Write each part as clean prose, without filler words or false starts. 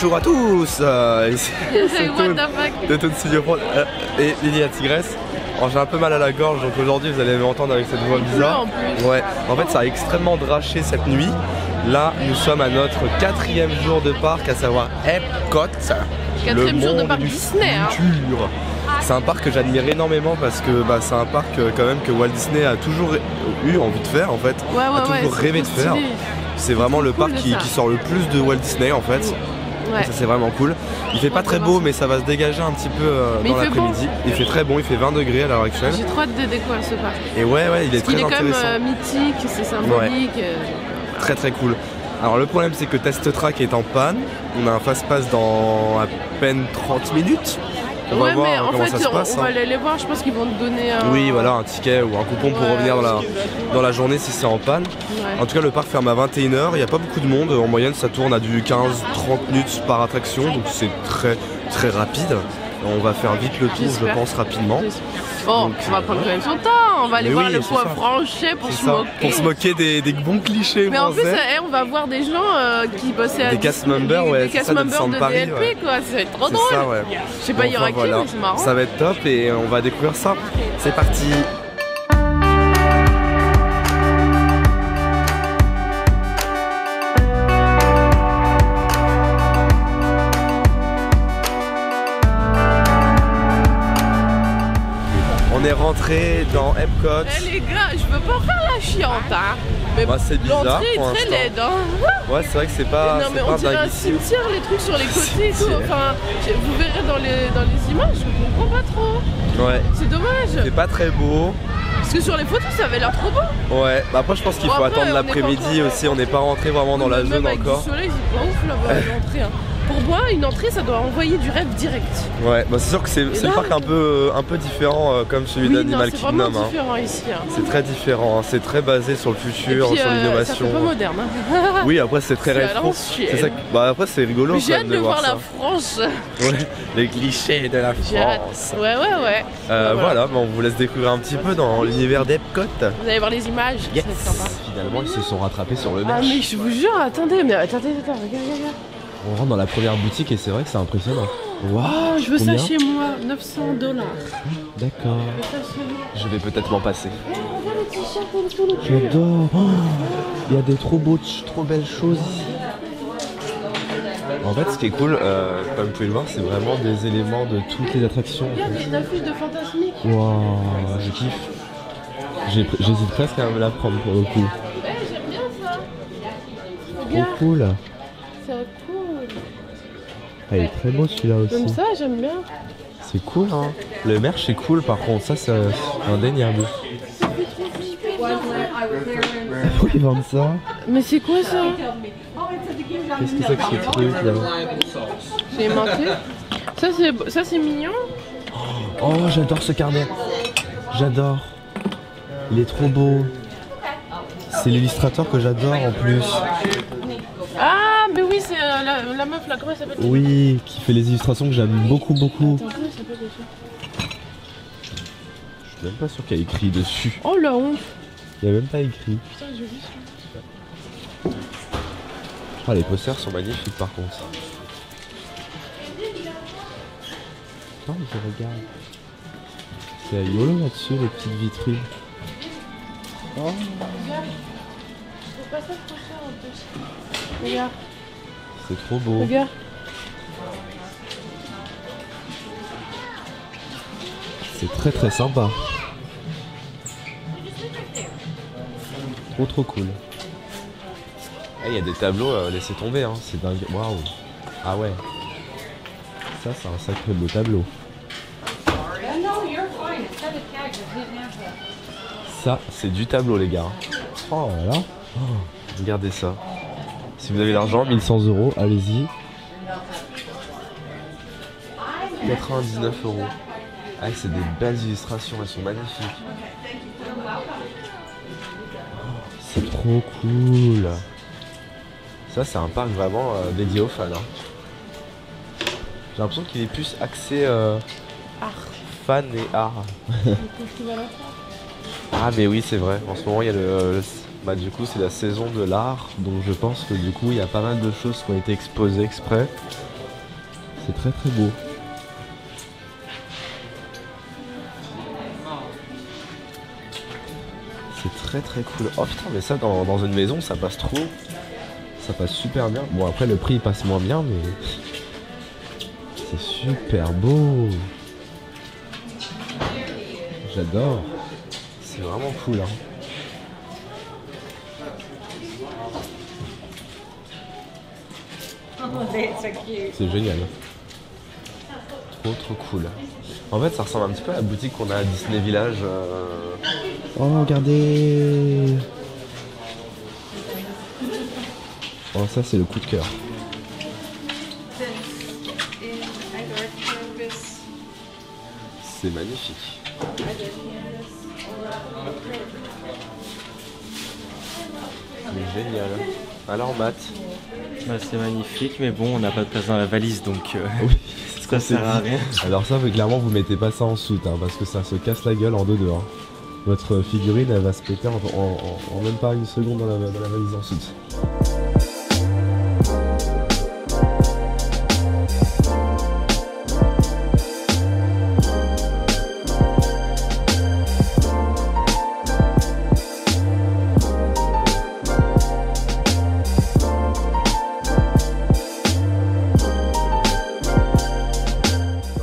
Bonjour à tous, ici What the fuck de Toon Studio Pro et Lily la Tigresse. Alors j'ai un peu mal à la gorge, donc aujourd'hui vous allez m'entendre avec cette voix bizarre. Ouais, en fait ça a extrêmement draché cette nuit. Là nous sommes à notre 4e jour de parc, à savoir Epcot. 4e jour de parc Disney hein. C'est un parc que j'admire énormément parce que c'est un parc quand même que Walt Disney a toujours eu envie de faire en fait, a toujours rêvé de faire. C'est vraiment le parc qui sort le plus de Walt Disney en fait. Ouais. Ça c'est vraiment cool. Il fait pas très beau mais ça va se dégager un petit peu dans l'après-midi. Il fait très bon, il fait 20 degrés à l'heure actuelle. J'ai trop hâte de découvrir ce parc. Et ouais, il est très intéressant. Il est quand même mythique, c'est symbolique. Très très cool. Alors le problème c'est que Test Track est en panne. On a un fast-pass dans à peine 30 minutes. On va voir comment ça se passe. On va aller les voir, je pense qu'ils vont te donner un... Oui voilà, un ticket ou un coupon pour revenir dans la journée si c'est en panne. En tout cas le parc ferme à 21 h, il n'y a pas beaucoup de monde, en moyenne ça tourne à du 15-30 minutes par attraction, donc c'est très très rapide. On va faire vite le tour je pense rapidement. Bon, donc, on va prendre quand même son temps, on va aller voir le point franché pour se moquer. Pour se moquer des bons clichés mais français. Mais en plus on va voir des gens qui bossaient à des cast members, des cast members de Paris, DLP quoi, ça va être trop drôle. Ça, ouais. Je sais pas, il y aura qui mais c'est marrant. Ça va être top et on va découvrir ça. C'est parti. On est rentré dans Epcot. Eh les gars, je veux pas faire la chiante hein. Mais c'est bizarre. L'entrée est très laide hein. Ouais c'est vrai que c'est pas. Non mais on dirait un cimetière, les trucs sur les côtés et tout. Enfin, vous verrez dans les images, je comprends pas trop. Ouais. C'est dommage. C'est pas très beau. Parce que sur les photos ça avait l'air trop beau. Ouais, après je pense qu'il faut attendre l'après-midi aussi, on n'est pas rentré vraiment dans la zone encore. Le soleil c'est pas ouf là-bas l'entrée hein. Pour moi, une entrée, ça doit envoyer du rêve direct. Ouais, c'est sûr que c'est le parc un peu différent comme celui d'Animal Kingdom. C'est différent ici. Hein. C'est très différent, hein. C'est très basé sur le futur, sur l'innovation. C'est un peu moderne. Hein. Oui, après c'est très rétro. C'est ça. Après c'est rigolo. J'ai hâte de voir la France. Ouais, les clichés de la France. Ouais. Voilà, on vous laisse découvrir un petit peu dans l'univers d'Epcot. Vous allez voir les images. Yes. Finalement, ils se sont rattrapés sur le merch. Ah mais je vous jure, attendez, regarde. On rentre dans la première boutique et c'est vrai que c'est impressionnant. Waouh, je veux ça chez moi, $900. D'accord. Je vais peut-être m'en passer. Regarde j'adore. Il y a des trop belles choses ici. En fait, ce qui est cool, comme vous pouvez le voir, c'est vraiment des éléments de toutes les attractions. Regarde, il y a une affiche de Fantasmique. Waouh, je kiffe. J'hésite presque à me la prendre pour le coup. J'aime bien ça. Trop cool. C'est cool. Ah, il est très beau celui-là aussi. Comme ça, j'aime bien. C'est cool hein. Le merch c'est cool par contre, ça c'est indéniable. Pourquoi ils vendent ça? Mais c'est quoi ça? Qu'est-ce que c'est que ce truc là? J'ai manqué. Ça c'est mignon. Oh j'adore ce carnet. J'adore. Il est trop beau. C'est l'illustrateur que j'adore en plus. Ah mais oui c'est la meuf là, comment elle s'appelle? Oui, qui fait les illustrations que j'aime beaucoup. Attends, comment elle s'appelle déjà? Je suis même pas sûr qu'il y a écrit dessus. Oh la honte. Il n'y a même pas écrit. Putain joli celui-là. Ah les posters sont magnifiques par contre. Non mais je regarde. C'est rigolo là-dessus les petites vitrines. Oh. Regarde. Faut pas ça trop cher en plus. Regarde. C'est trop beau. Regarde. C'est très très sympa. Trop cool. Il y a des tableaux, laissez tomber, hein. C'est dingue. Waouh. Ah ouais. Ça c'est un sacré beau tableau. Ça c'est du tableau les gars. Oh là là. Oh, regardez ça. Si vous avez l'argent, 1100 €, allez-y. 99 €. Ah c'est des belles illustrations, elles sont magnifiques. C'est trop cool. Ça c'est un parc vraiment dédié aux fans. Hein. J'ai l'impression qu'il est plus axé art. Fan et art. Ah mais oui c'est vrai, en ce moment il y a du coup c'est la saison de l'art, donc je pense que du coup il y a pas mal de choses qui ont été exposées exprès. C'est très très beau. C'est très très cool. Oh putain, mais ça dans une maison ça passe trop. Ça passe super bien. Bon après le prix il passe moins bien mais c'est super beau. J'adore. C'est vraiment cool hein. C'est génial. Trop cool. En fait ça ressemble un petit peu à la boutique qu'on a à Disney Village. Oh regardez. Oh ça c'est le coup de cœur. C'est magnifique. C'est génial. Alors Matt? Bah, c'est magnifique mais bon on n'a pas de place dans la valise donc oui, ça sert à rien. Alors ça clairement vous mettez pas ça en soute hein, parce que ça se casse la gueule en deux hein. Votre figurine elle va se péter en même pas une seconde dans la valise en soute.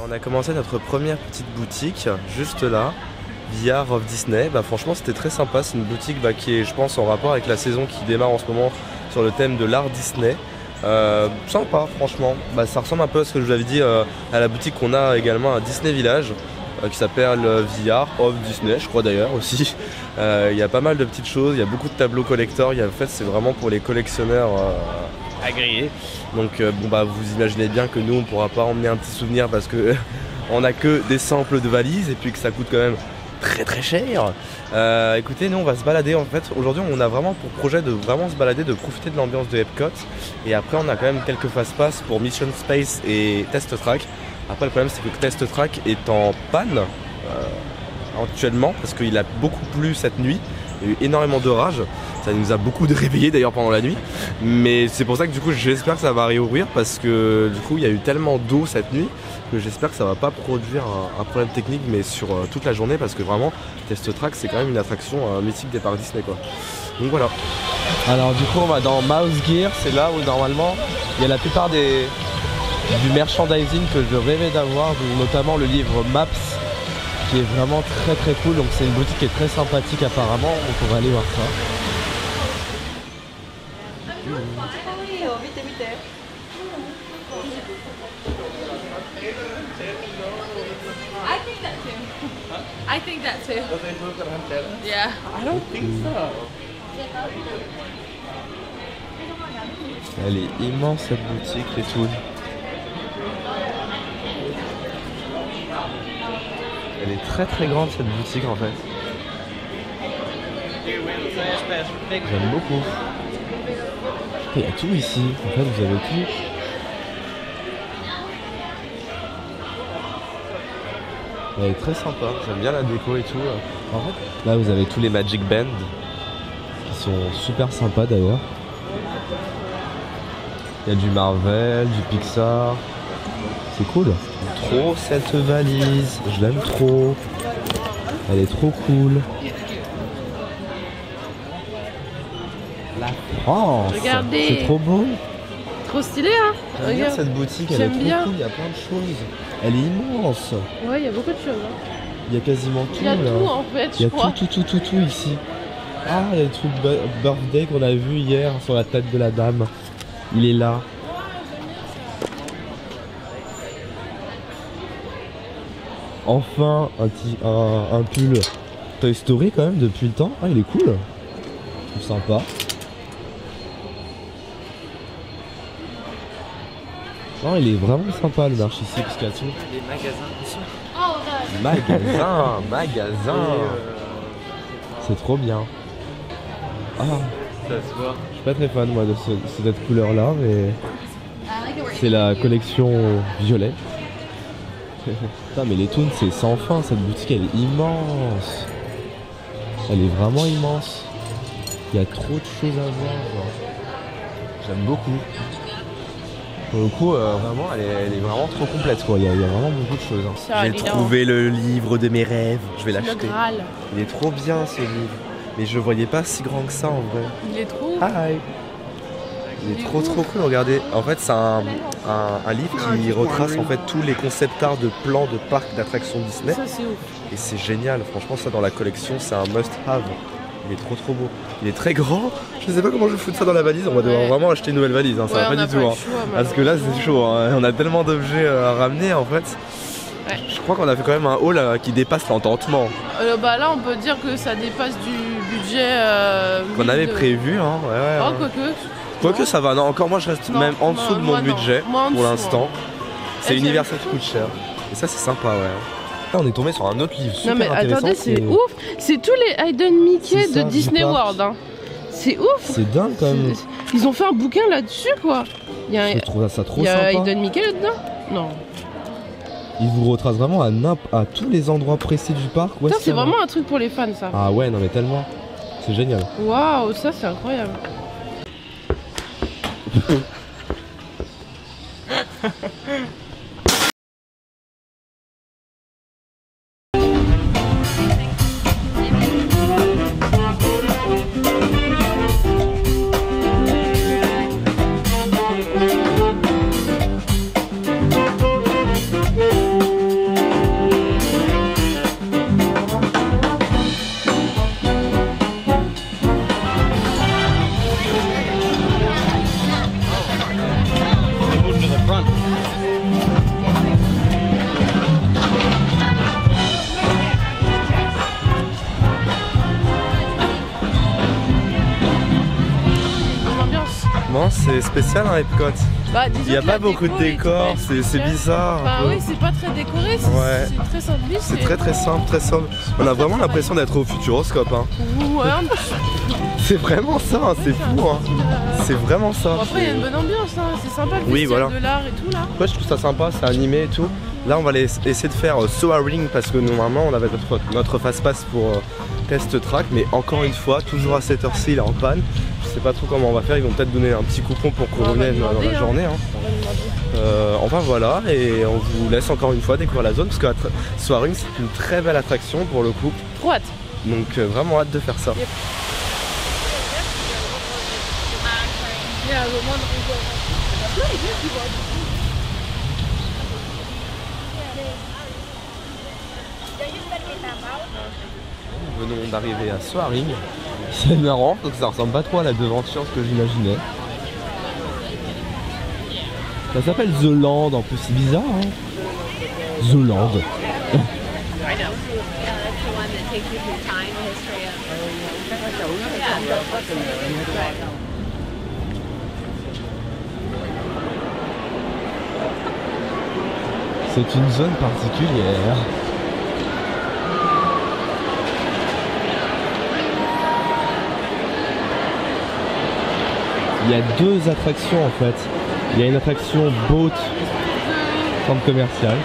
On a commencé notre première petite boutique juste là, VR of Disney. Bah, franchement c'était très sympa, c'est une boutique qui est je pense en rapport avec la saison qui démarre en ce moment sur le thème de l'art Disney. Sympa franchement, ça ressemble un peu à ce que je vous avais dit à la boutique qu'on a également à Disney Village qui s'appelle VR of Disney je crois d'ailleurs aussi. Il y a pas mal de petites choses, il y a beaucoup de tableaux collector, en fait c'est vraiment pour les collectionneurs agréés. Donc vous imaginez bien que nous on pourra pas emmener un petit souvenir parce que on a que des samples de valises et puis que ça coûte quand même très cher. Écoutez, nous on va se balader en fait. Aujourd'hui on a vraiment pour projet de vraiment se balader, de profiter de l'ambiance de Epcot. Et après on a quand même quelques fast-pass pour Mission Space et Test Track. Après le problème c'est que Test Track est en panne actuellement parce qu'il a beaucoup plu cette nuit. Il y a eu énormément d'orage, ça nous a beaucoup réveillés d'ailleurs pendant la nuit. Mais c'est pour ça que du coup j'espère que ça va réouvrir parce que du coup il y a eu tellement d'eau cette nuit que j'espère que ça va pas produire un problème technique mais sur toute la journée parce que vraiment Test Track c'est quand même une attraction mythique des parcs Disney quoi. Donc voilà. Alors du coup on va dans Mouse Gear, c'est là où normalement il y a la plupart du merchandising que je rêvais d'avoir, notamment le livre Maps qui est vraiment très cool, donc c'est une boutique qui est très sympathique apparemment, donc on va aller voir ça. I think that too. Yeah. I don't think so. Elle est immense cette boutique, les Toons. Elle est très grande cette boutique en fait. J'aime beaucoup. Il y a tout ici, en fait vous avez tout. Elle est très sympa, j'aime bien la déco et tout. En fait, là vous avez tous les Magic Band qui sont super sympas d'ailleurs. Il y a du Marvel, du Pixar. C'est cool. Trop cette valise, je l'aime trop. Elle est trop cool. La France. Regardez. C'est trop beau. Trop stylé hein. J'aime bien cette boutique, elle est trop cool, il y a plein de choses. Elle est immense. Ouais, il y a beaucoup de choses. Hein. Il y a quasiment tout. Il y a là. tout en fait, il y a je crois. tout ici. Ah, il y a le truc birthday qu'on a vu hier sur la tête de la dame. Il est là. Enfin un pull Toy Story quand même depuis le temps. Ah, il est cool. Je trouve sympa. Non, il est vraiment sympa le marché ici parce qu'il y a tout. Les magasins. Magasin. C'est trop bien. Ah, Ça se voit. je suis pas très fan moi de cette couleur là, mais c'est la collection violet. Putain, mais les Toons c'est sans fin, cette boutique elle est immense. Elle est vraiment immense. Il y a trop de choses à voir. J'aime beaucoup. Pour le coup, vraiment, elle est vraiment trop complète quoi. Il y a vraiment beaucoup de choses. Hein. J'ai trouvé le livre de mes rêves. Je vais l'acheter. Il est trop bien ce livre. Mais je voyais pas si grand que ça en vrai. Il est trop. Hi. Il est trop cool. Regardez. En fait, c'est un livre qui retrace en fait tous les concept art de plans de parcs d'attractions Disney. Ça c'est ouf. Et c'est génial. Franchement, ça dans la collection, c'est un must-have. Il est trop beau. Il est très grand. Je sais pas comment je vais foutre ça dans la valise. On va devoir vraiment acheter une nouvelle valise. Hein. Ça va pas du tout. Hein. Parce que là c'est chaud. Hein. On a tellement d'objets à ramener en fait. Ouais. Je crois qu'on a fait quand même un haul qui dépasse l'entendement. Bah là on peut dire que ça dépasse du budget qu'on avait prévu. Hein. Ouais. Oh, quoique ça va. Non, encore moi je reste même en dessous de mon budget pour l'instant. C'est Universal qui coûte cher. Et ça c'est sympa Là, on est tombé sur un autre livre super intéressant. Attendez, c'est ouf. C'est tous les Hidden Mickey de Disney World. Hein. C'est ouf. C'est dingue quand même. Ils ont fait un bouquin là-dessus quoi. Je trouve ça trop sympa. Il y a Hidden Mickey là-dedans? Non. Ils vous retracent vraiment à tous les endroits précis du parc. C'est vraiment un truc pour les fans ça. Ah ouais, non mais tellement. C'est génial. Waouh, ça c'est incroyable. C'est spécial hein, Epcot. Il n'y a pas beaucoup de décors, c'est bizarre. Oui, c'est pas très décoré, c'est très simpliste. C'est très simple, très sobre. On a vraiment l'impression d'être au Futuroscope. Hein. Ouais, c'est vraiment ça, hein, c'est fou. Hein. C'est vraiment ça. Bon, après, il y a une bonne ambiance, hein. C'est sympa le festival de l'art et tout là. Ouais, je trouve ça sympa, c'est animé et tout. Là, on va essayer de faire Soaring parce que normalement, on avait notre fast-pass pour Test Track, mais encore une fois, toujours à cette heure-ci, il est en panne. Je sais pas trop comment on va faire, ils vont peut-être donner un petit coupon pour qu'on revienne dans la journée. Hein. Enfin voilà, et on vous laisse encore une fois découvrir la zone parce que Soaring c'est une très belle attraction pour le coup. Trop hâte. Donc vraiment hâte de faire ça. Yep. Nous venons d'arriver à Soaring. C'est marrant, donc ça ressemble pas trop à la devanture que j'imaginais. Ça s'appelle The Land en plus, c'est bizarre hein. The Land. C'est une zone particulière. Il y a deux attractions en fait. Il y a une attraction boat, centre commercial.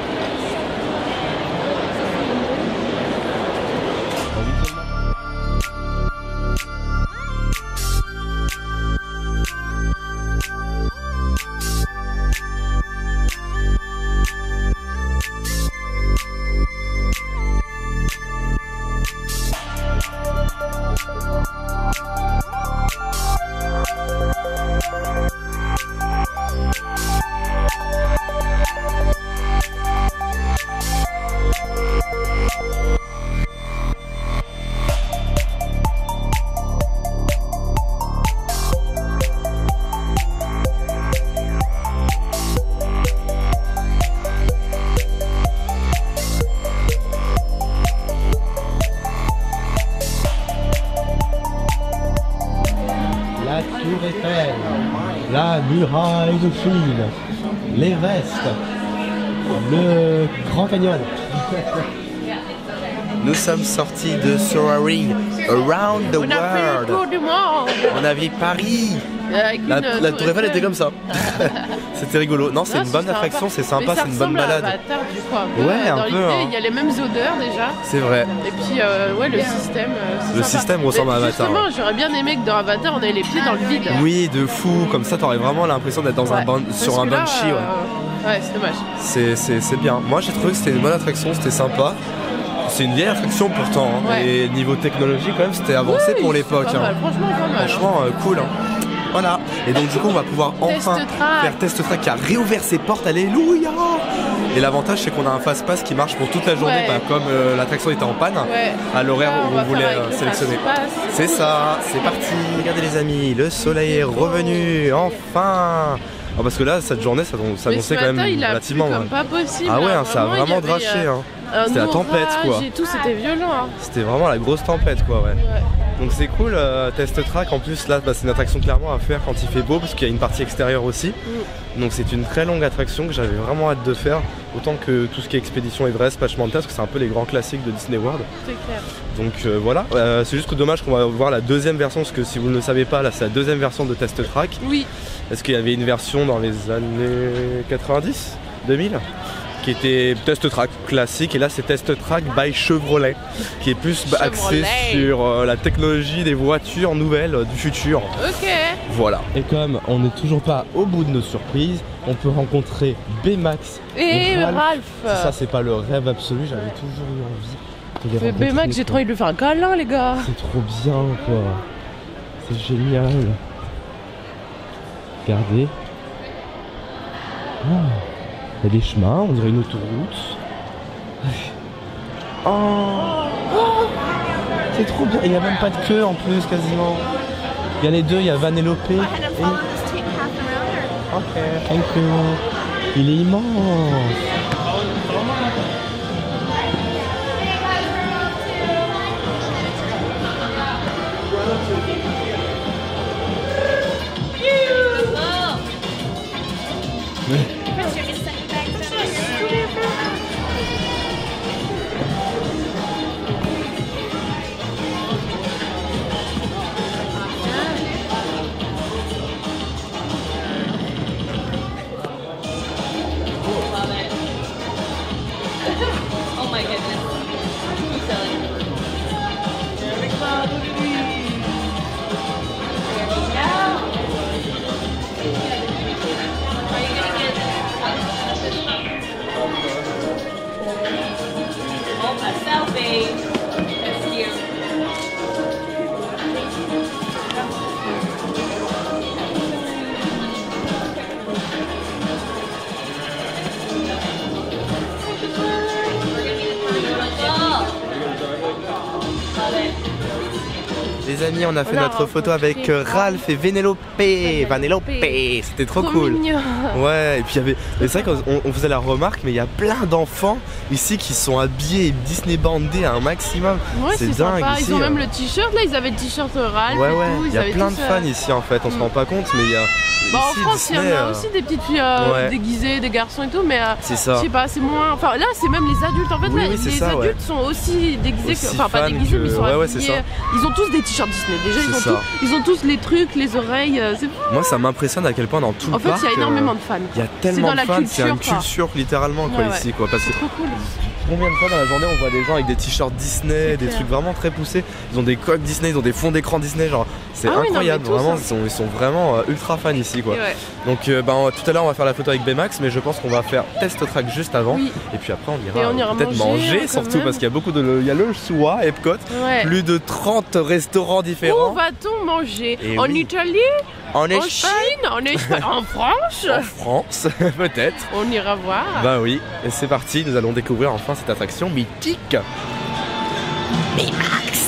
La muraille de Chine, l'Everest, le Grand Canyon. Nous sommes sortis de Soaring Around the World. On a vu Paris. La Tour Eiffel était comme ça. C'était rigolo. Non, c'est une bonne attraction, c'est sympa, c'est une bonne balade. Avatar, du coup, ouais, un peu. Il y a les mêmes odeurs déjà. C'est vrai. Et puis, ouais, le système. Le système ressemble à Avatar. Justement, j'aurais bien aimé que dans Avatar, on ait les pieds dans le vide. Oui, de fou. Comme ça, t'aurais vraiment l'impression d'être sur un Banshee. Ouais, c'est dommage. C'est bien. Moi, j'ai trouvé que c'était une bonne attraction, c'était sympa. C'est une vieille attraction pourtant. Ouais. Et niveau technologie, quand même, c'était avancé pour l'époque. Franchement, pas mal. Franchement, cool. Voilà. Et donc, du coup, on va pouvoir enfin faire Test Track qui a réouvert ses portes. Alléluia. Et l'avantage, c'est qu'on a un fast-pass qui marche pour toute la journée, comme l'attraction était en panne, à l'horaire où on voulait sélectionner. C'est ça, c'est parti. Regardez les amis, le soleil est revenu, enfin. Parce que là, cette journée, ça annonçait quand même relativement. Pas possible. Ah ouais, ça a vraiment draché. C'était la tempête, quoi. Et tout, c'était violent. C'était vraiment la grosse tempête, quoi, ouais. Donc c'est cool, Test Track. En plus, là, c'est une attraction clairement à faire quand il fait beau, parce qu'il y a une partie extérieure aussi. Donc c'est une très longue attraction que j'avais vraiment hâte de faire, autant que tout ce qui est Expédition Everest, Splash Mountain, parce que c'est un peu les grands classiques de Disney World. C'est clair. Donc voilà, c'est juste que dommage qu'on va voir la deuxième version, parce que si vous ne le savez pas, là c'est la deuxième version de Test Track. Oui. Parce qu'il y avait une version dans les années 90, 2000 qui était Test Track classique, et là c'est Test Track by Chevrolet, qui est plus axé sur la technologie des voitures nouvelles du futur. Ok. Voilà. Et comme on n'est toujours pas au bout de nos surprises, on peut rencontrer Baymax et Ralph. Ça, c'est pas le rêve absolu, j'avais toujours eu envie. Mais Baymax, j'ai trop envie de lui faire un câlin, les gars. C'est trop bien, quoi. C'est génial. Regardez. Il y a des chemins, on dirait une autoroute. C'est trop bien. Il n'y a même pas de queue en plus, quasiment. Il y a les deux, il y a Vanellope. Ok, thank you. Il est immense. Oh my goodness. Keep selling. There we go. Are you gonna get a selfie? That's cute. Les amis, on a fait notre photo avec Ralph et Vanellope. C'était trop cool. Mignon. Ouais, et puis il y avait. C'est vrai qu'on faisait la remarque, mais il y a plein d'enfants ici qui sont habillés Disney bandés à un maximum. Ouais, c'est dingue sympa. ici. Ils ont même le t-shirt là, ils avaient le t-shirt Ralph. Ouais, et tout. Il y a plein de fans ici en fait, on se rend pas compte, mais il y a. Bah, ici, en France, Disney, il y en a aussi des petites filles déguisées, des garçons et tout, mais c'est ça. Je sais pas, c'est moins. Enfin, là, c'est même les adultes. En fait, oui, là, oui, les adultes sont aussi déguisés, enfin pas déguisés, mais ils sont habillés. Ils ont tous des t-shirts Disney. Déjà, ils ont tous les trucs, les oreilles. C'est fou. Moi, ça m'impressionne à quel point dans tout le parc. En fait, il y a énormément de fans. Il y a tellement de fans, c'est une culture littéralement quoi ici quoi. Parce que trop cool. Combien de fois dans la journée on voit des gens avec des t-shirts Disney, des trucs vraiment très poussés. Ils ont des coques Disney, ils ont des fonds d'écran Disney, genre c'est incroyable, non, vraiment ils sont vraiment ultra fans ici quoi. Donc tout à l'heure on va faire la photo avec Baymax, mais je pense qu'on va faire Test Track juste avant et puis après on ira peut-être manger surtout parce qu'il y a beaucoup de il y a le Showa Epcot, plus de 30 restaurants différents. Où va-t-on manger? En Italie? En Chine? En France? En France, peut-être. On ira voir. Bah oui, et c'est parti, nous allons découvrir enfin cette attraction mythique. Baymax.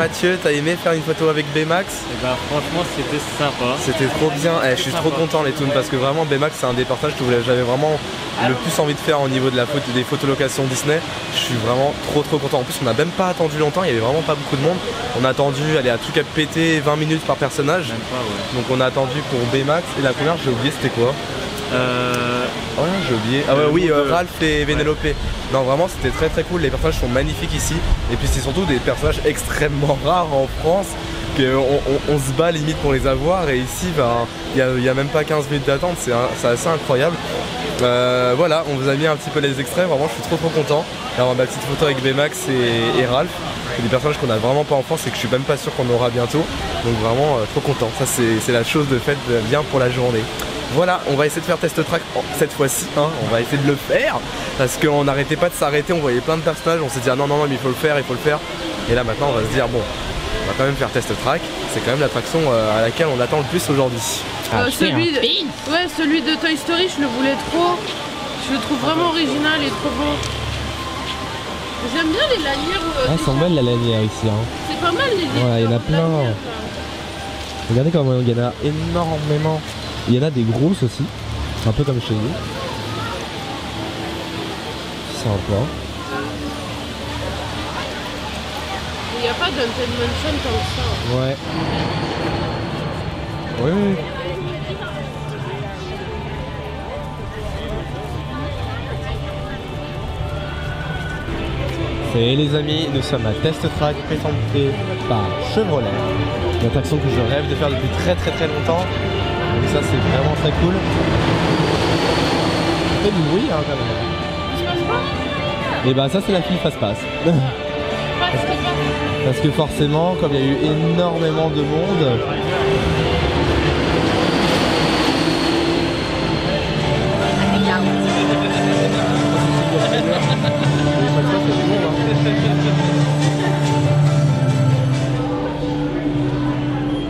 Mathieu, t'as aimé faire une photo avec Baymax? Et bah franchement c'était sympa. C'était trop bien, je suis trop content les toons parce que vraiment Baymax c'est un des partages que j'avais vraiment le plus envie de faire au niveau de des photolocations Disney. Je suis vraiment trop content. En plus on n'a même pas attendu longtemps, il y avait vraiment pas beaucoup de monde. On a attendu, allez, à tout cas péter 20 minutes par personnage. Même pas, ouais. Donc on a attendu pour Baymax et la première j'ai oublié c'était quoi? Oh là j'ai oublié. Ah ouais oui Ralph et Vénélope. Non vraiment c'était très cool, les personnages sont magnifiques ici. Et puis c'est surtout des personnages extrêmement rares en France. On se bat limite pour les avoir et ici il y a même pas 15 minutes d'attente, c'est assez incroyable. Voilà, on vous a mis un petit peu les extraits, vraiment je suis trop content d'avoir ma petite photo avec Baymax et Ralph. C'est des personnages qu'on a vraiment pas en France et que je suis même pas sûr qu'on aura bientôt. Donc vraiment trop content, ça c'est la chose de fait bien pour la journée. Voilà, on va essayer de faire test track cette fois-ci, hein, on va essayer de le faire parce qu'on n'arrêtait pas de s'arrêter, on voyait plein de personnages, on s'est dit ah non mais il faut le faire. Et là maintenant on va se dire bon, on va quand même faire test track, c'est quand même l'attraction à laquelle on attend le plus aujourd'hui. Celui de Toy Story, je le voulais trop, je le trouve vraiment original et trop beau. J'aime bien les lanières. Elles sont belles la lanière ici. Hein. C'est pas mal les lanières. Ouais, il y en a plein. Regardez comment il y en a énormément. Il y en a des grosses aussi, un peu comme chez nous. Sympa. Il n'y a pas d'Haunted Mansion comme ça. Ouais. Oui. Et les amis, nous sommes à Test Track présenté par Chevrolet. Une attraction que je rêve de faire depuis très longtemps. Donc ça c'est vraiment très cool. Ça fait du bruit hein quand même. Et bah ça c'est la file passe-passe. Parce que forcément, comme il y a eu énormément de monde,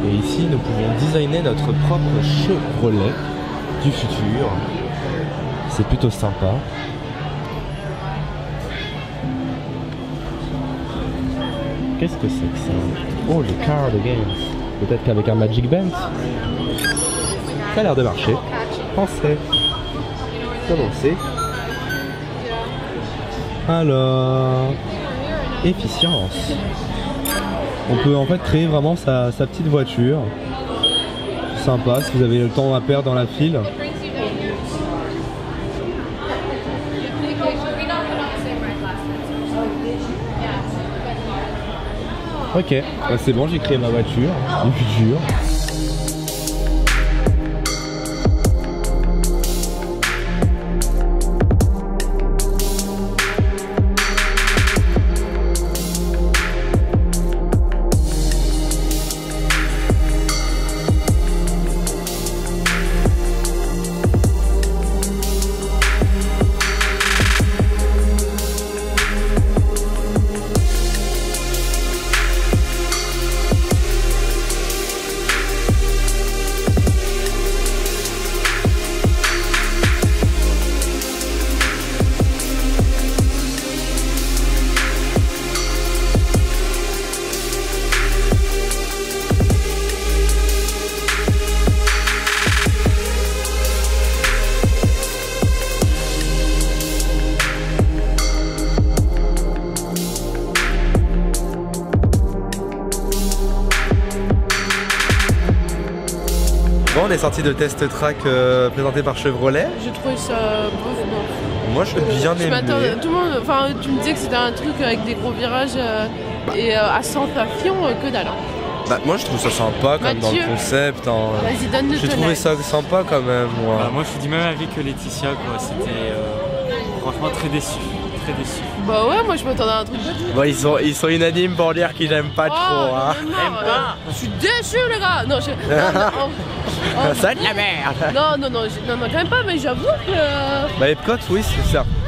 et ici nous pouvons designer notre propre Chevrolet du futur. C'est plutôt sympa. Qu'est-ce que c'est que ça? Oh, le Card Games. Peut-être qu'avec un Magic Band. Ça a l'air de marcher. Français. Commencer. Alors, efficience. On peut en fait créer vraiment sa petite voiture. Sympa si vous avez le temps à perdre dans la file. Ok, bah c'est bon, j'ai créé ma voiture du futur. Bon, on est sorti de Test Track présenté par Chevrolet. J'ai trouvé ça bof. Moi, je l'ai bien aimé. Tout le monde, enfin, tu me disais que c'était un truc avec des gros virages et à sensation que dalle. Bah, moi, je trouve ça sympa comme dans le concept. Hein. Vas-y, donne-le. J'ai trouvé ça sympa quand même. Moi, moi je suis du même avis que Laetitia, quoi. C'était franchement très déçu. Bah ouais, moi je m'attendais à un truc. Bon, ils sont unanimes pour dire qu'ils n'aiment pas trop. Hein. Je suis déçu, les gars. Non, ça de la merde. Non, quand même pas, mais j'avoue que. Bah, Epcot, oui,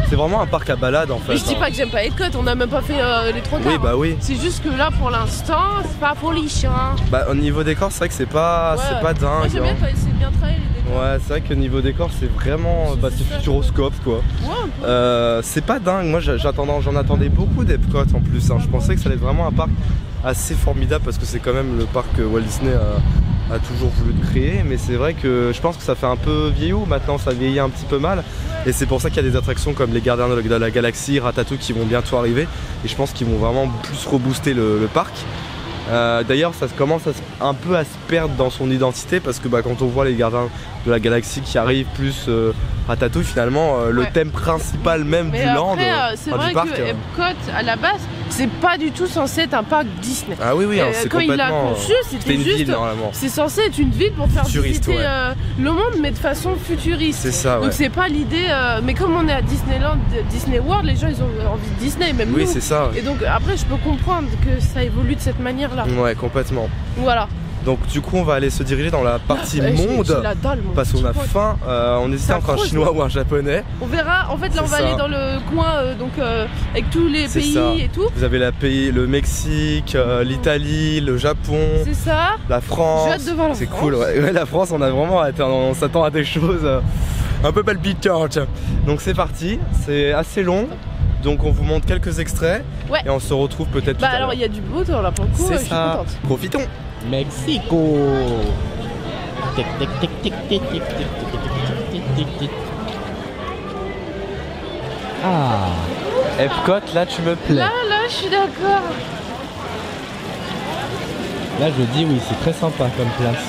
c'est vraiment un parc à balade en fait. Mais je dis pas que j'aime pas Epcot, on a même pas fait les 3 quarts. Oui, bah oui. C'est juste que là, pour l'instant, c'est pas foliche. Hein. Bah, au niveau décor, c'est vrai que c'est pas dingue. Moi j'aime bien, c'est bien travaillé les décors. Ouais, c'est vrai que niveau décor, c'est vraiment. C'est futuroscope quoi. Ouais, c'est pas dingue, moi j'en attendais beaucoup d'Epcot en plus. Hein. Je pensais que ça allait être vraiment un parc assez formidable parce que c'est quand même le parc que Walt Disney a toujours voulu créer, mais c'est vrai que je pense que ça fait un peu vieillot maintenant, ça vieillit un petit peu mal, et c'est pour ça qu'il y a des attractions comme les Gardiens de la Galaxie, Ratatouille qui vont bientôt arriver, et je pense qu'ils vont vraiment plus rebooster le parc. D'ailleurs ça commence un peu à se perdre dans son identité parce que quand on voit les Gardiens de la Galaxie qui arrivent plus Ratatouille, finalement le thème principal même du land, c'est vrai du parc, que Epcot à la base c'est pas du tout censé être un parc Disney. Ah oui, c'est quand il l'a conçu, c'était juste ville, c'est censé être une ville pour faire visiter le monde, mais de façon futuriste. C'est ça. Donc c'est pas l'idée. Mais comme on est à Disneyland, Disney World, les gens ils ont envie de Disney, même nous. Oui, c'est ça. Et donc après je peux comprendre que ça évolue de cette manière-là. Ouais, complètement. Voilà. Donc du coup on va aller se diriger dans la partie monde parce qu'on a faim, on hésitait entre un chinois ou un japonais. On verra, en fait là on va aller dans le coin avec tous les pays et tout. Vous avez le Mexique, l'Italie, le Japon, c'est ça. La France. J'ai hâte de voir la France. C'est cool, ouais, la France on a vraiment on s'attend à des choses un peu palpitantes. Donc c'est parti, c'est assez long. Donc on vous montre quelques extraits et on se retrouve peut-être tout à l'heure. Alors il y a du beau temps là pour le coup, je suis contente. Profitons. Mexico. Ah, Epcot, là tu me plais. Là, je suis d'accord. Là je dis oui, c'est très sympa comme place.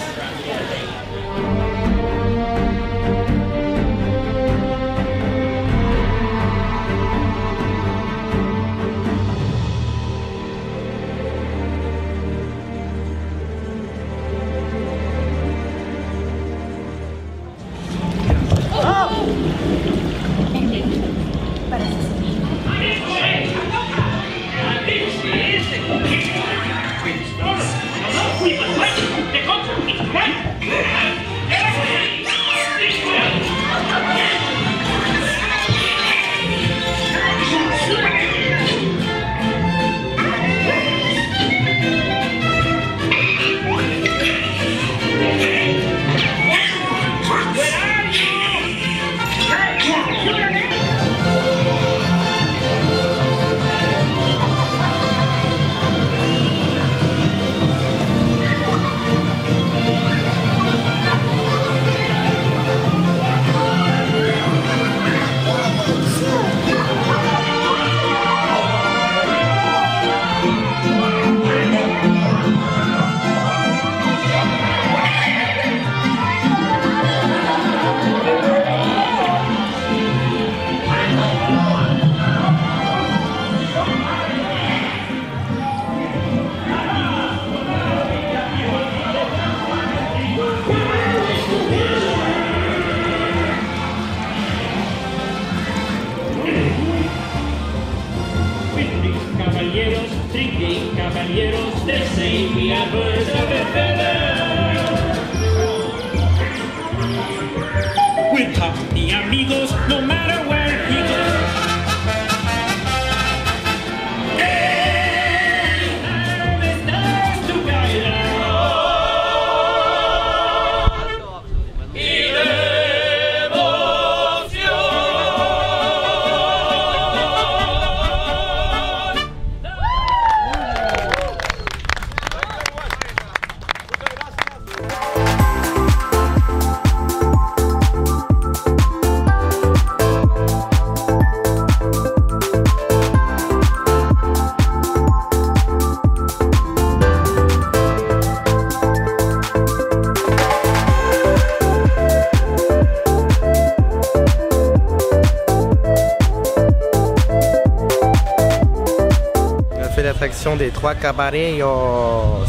Des Trois Caballeros.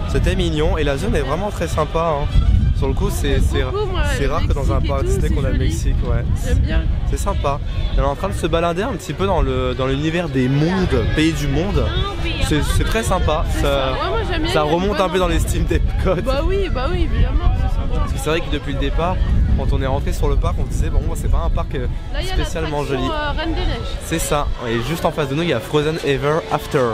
C'était mignon et la zone est vraiment très sympa. Sur le coup, c'est rare que dans un parc Disney qu'on a le Mexique. Ouais. J'aime bien. C'est sympa. Elle est en train de se balader un petit peu dans l'univers des mondes, pays du monde. C'est très sympa. Ça remonte un peu dans l'estime d'Epcot. Bah oui, évidemment. Parce que c'est vrai que depuis le départ, quand on est rentré sur le parc, on se disait bon, c'est pas un parc spécialement joli. Reine des Neiges. C'est ça. Et juste en face de nous, il y a Frozen Ever After,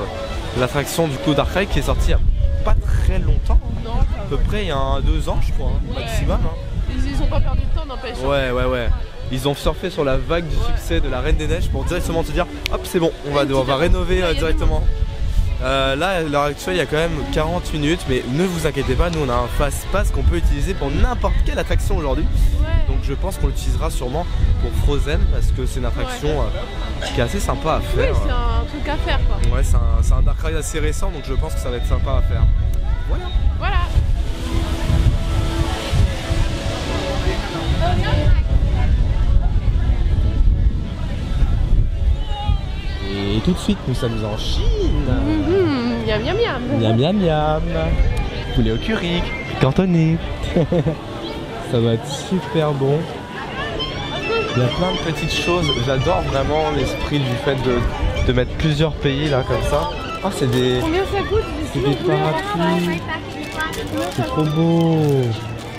l'attraction du coup d'Ark Ride qui est sortie il y a pas très longtemps. Non, à peu près il y a 2 ans, je crois, maximum. Ils ont pas perdu de temps, n'empêche. Ouais. ils ont surfé sur la vague du succès de la Reine des Neiges pour directement te dire hop c'est bon, on va rénover directement. Là à l'heure actuelle il y a quand même 40 minutes, mais ne vous inquiétez pas, nous on a un fast pass qu'on peut utiliser pour n'importe quelle attraction aujourd'hui. Donc je pense qu'on l'utilisera sûrement pour Frozen parce que c'est une attraction qui est assez sympa à faire. Oui, c'est un truc à faire quoi. Ouais, c'est un dark ride assez récent, donc je pense que ça va être sympa à faire. Voilà. Voilà. Et tout de suite, nous sommes en Chine. Miam miam miam. Miam miam miam. Poulet au curry, cantonné. Ça va être super bon. Il y a plein de petites choses. J'adore vraiment l'esprit du fait de mettre plusieurs pays là comme ça. Ah, c'est des... Combien ça coûte? C'est des parapluies. C'est trop beau.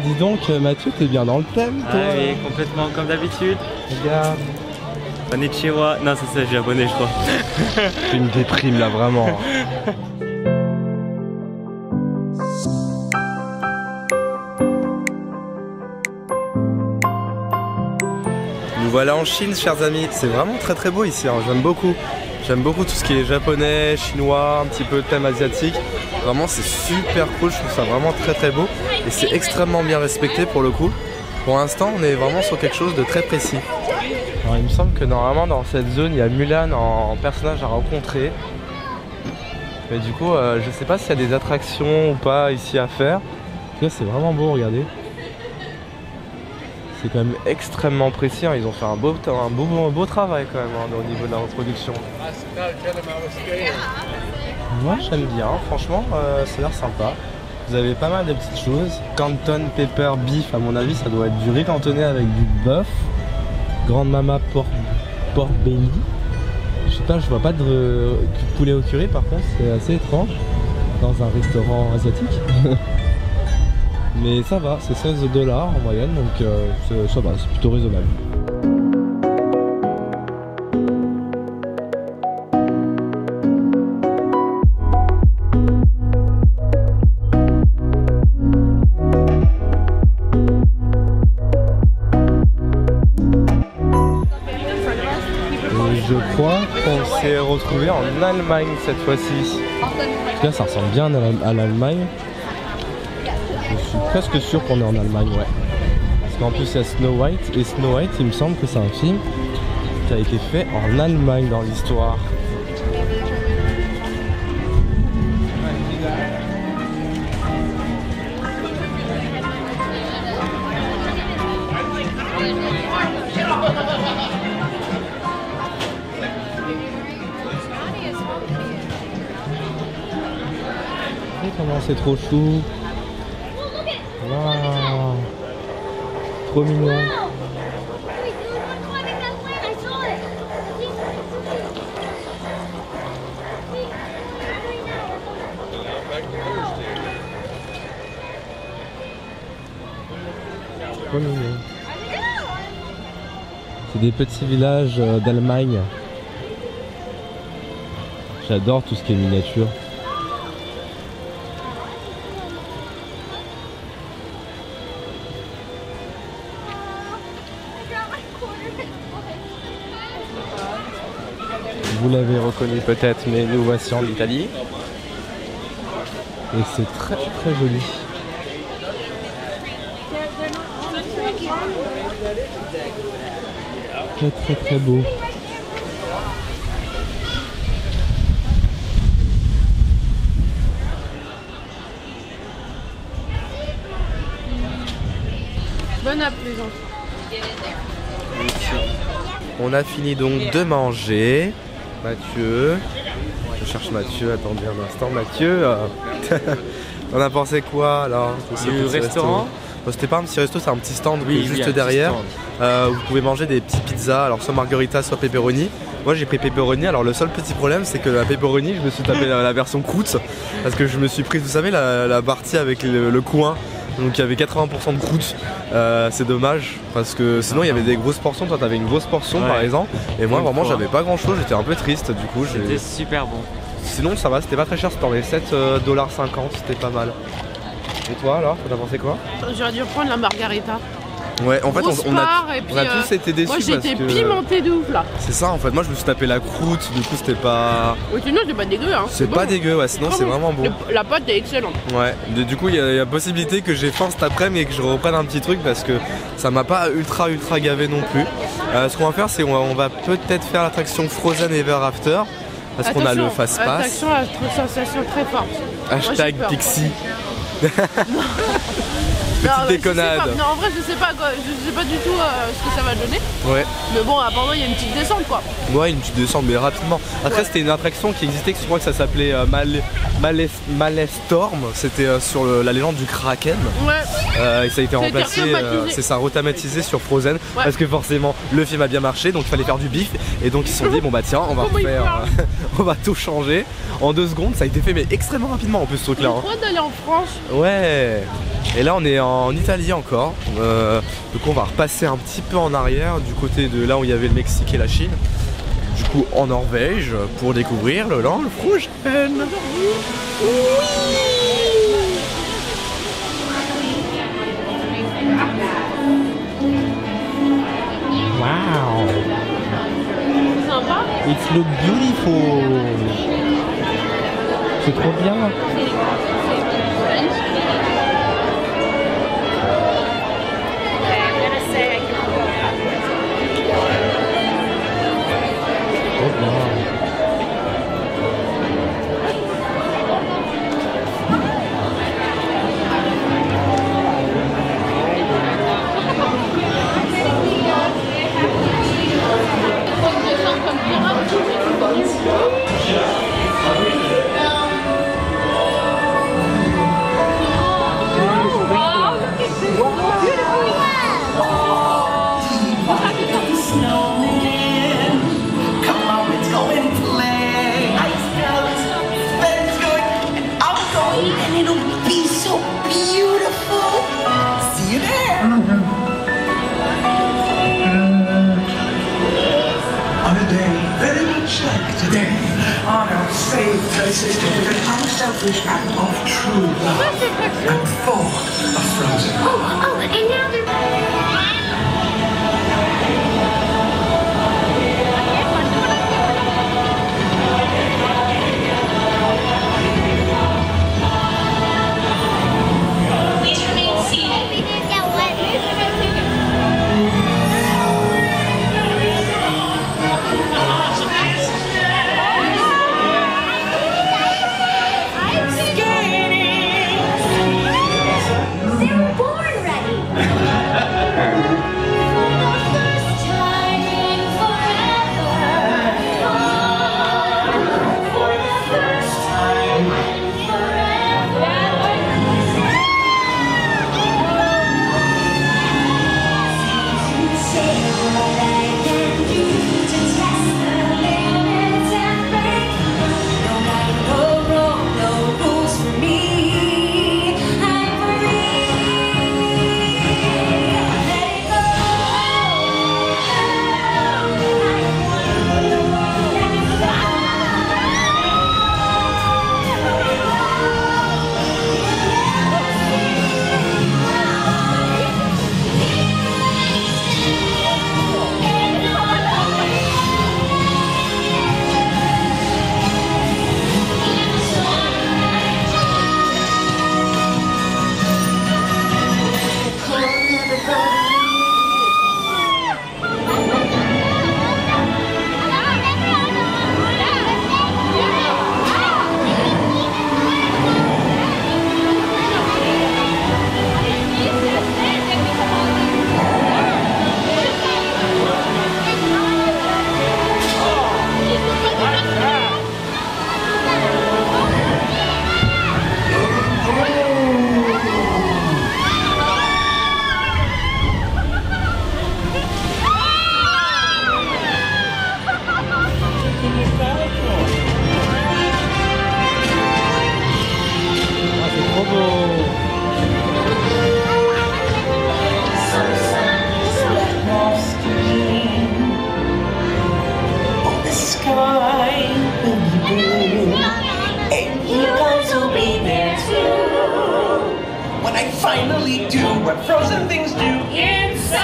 Dis donc Mathieu, t'es bien dans le thème toi. Ah oui, complètement comme d'habitude. Regarde. Konnichiwa. Non, ça c'est japonais je crois. Tu me déprimes là vraiment. Nous voilà en Chine chers amis. C'est vraiment très beau ici, hein. J'aime beaucoup. J'aime beaucoup tout ce qui est japonais, chinois, un petit peu thème asiatique. Vraiment c'est super cool, je trouve ça vraiment très beau. Et c'est extrêmement bien respecté pour le coup. Pour l'instant on est vraiment sur quelque chose de très précis. Alors, il me semble que normalement dans cette zone il y a Mulan en personnage à rencontrer. Mais du coup je sais pas s'il y a des attractions ou pas ici à faire. Là c'est vraiment beau, regardez. C'est quand même extrêmement précis, hein. Ils ont fait un beau travail quand même hein, au niveau de la reproduction. Moi j'aime bien, franchement ça a l'air sympa. Vous avez pas mal de petites choses. Canton Pepper Beef, à mon avis ça doit être du riz cantonné avec du bœuf. Grande Mama pork belly. Je sais pas, je vois pas de poulet au curry par contre, c'est assez étrange dans un restaurant asiatique. Mais ça va, c'est 16 $ en moyenne, donc ça va, c'est plutôt raisonnable. Et je crois qu'on s'est retrouvé en Allemagne cette fois-ci. En tout cas, ça ressemble bien à l'Allemagne. Je suis presque sûr qu'on est en Allemagne, ouais. Parce qu'en plus il y a Snow White, et Snow White il me semble que c'est un film qui a été fait en Allemagne dans l'histoire. Et comment c'est trop chou. Waouh, trop mignon. Trop mignon. C'est des petits villages d'Allemagne. J'adore tout ce qui est miniature. Vous l'avez reconnu peut-être, mais nous voici en Italie. Et c'est très joli. Très beau. Bon appétit les enfants. On a fini donc de manger. Mathieu, je cherche Mathieu, attendez un instant. Mathieu, t'en as pensé quoi alors Du restaurant? C'était pas un petit resto, c'est un petit stand juste derrière. Vous pouvez manger des petites pizzas, alors soit margarita, soit pepperoni. Moi j'ai pris pepperoni, alors le seul petit problème c'est que la pepperoni, je me suis tapé la version croûte. Parce que je me suis pris, vous savez, la partie avec le coin. Donc il y avait 80% de croûte, c'est dommage parce que sinon il y avait des grosses portions, toi t'avais une grosse portion par exemple et moi vraiment j'avais pas grand chose, j'étais un peu triste du coup. C'était super bon. Sinon ça va, c'était pas très cher, c'était dans les 7,50 $, c'était pas mal. Et toi alors, t'en as pensé quoi? J'aurais dû reprendre la margarita. Ouais, en fait, on a tous été déçus. Moi, j'ai été pimenté de ouf là. C'est ça, en fait. Moi, je me suis tapé la croûte, du coup, c'était pas. Oui, sinon, c'est pas dégueu. Hein. C'est pas dégueu, ouais, sinon, c'est vraiment bon. La pâte est excellente. Ouais, du coup, il y a possibilité que j'ai faim cet après-midi et que je reprenne un petit truc parce que ça m'a pas ultra gavé non plus. Ce qu'on va faire, c'est on va peut-être faire l'attraction Frozen Ever After parce qu'on a le Fast Pass. Attraction à sensation très forte. Hashtag Pixie. Petite déconnade. Non, en vrai, je sais pas du tout ce que ça va donner. Ouais. Mais bon, apparemment, il y a une petite descente quoi. Ouais, une petite descente, mais rapidement. Après, c'était une attraction qui existait, je crois que ça s'appelait Malestorm. C'était sur la légende du Kraken. Ouais. Et ça a été remplacé, c'est ça, rethématisé sur Frozen. Ouais. Parce que forcément, le film a bien marché, donc il fallait faire du bif. Et donc, ils se sont dit, bon bah tiens, on va refaire, on va tout changer. En 2 secondes, ça a été fait, mais extrêmement rapidement en plus ce truc-là. J'ai trop d'aller en France. Ouais. Et là on est en Italie encore, donc on va repasser un petit peu en arrière du côté de là où il y avait le Mexique et la Chine. Du coup en Norvège pour découvrir le Land Frozen. Oui. Wow. Sympa. It look beautiful. C'est trop bien. Unselfish act of true love and thought of Frozen. Oh, and now they're... Please remain seated. Finally do what Frozen things do inside.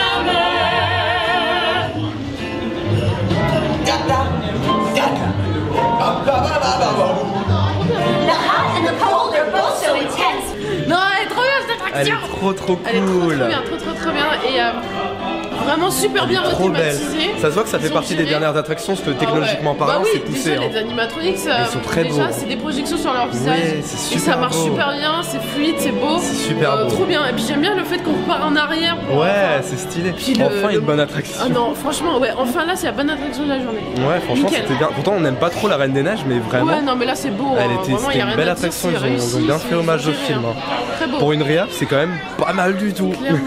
also intense. Non, elle est trop bien cette attraction. Elle est trop cool. Elle est trop bien. Et vraiment super bien rethématisée. Ça se voit que ça fait partie des dernières attractions, parce que technologiquement parlant, c'est poussé. Déjà, les animatronics, ils sont très beaux. C'est des projections sur leur visage. Ouais, c'est super et ça marche beau. super bien, c'est fluide, c'est beau. C'est super beau. Trop bien. Et puis j'aime bien le fait qu'on repart en arrière. C'est stylé. Puis enfin une bonne attraction. Ah non, franchement, enfin là, c'est la bonne attraction de la journée. Ouais, franchement, c'était bien. Pourtant, on n'aime pas trop la Reine des Neiges, mais vraiment. Ouais, non, mais là, c'est beau. C'était une belle attraction. Ils ont bien fait hommage au film. Très beau. Pour une réa, c'est quand même pas mal du tout. Clairement.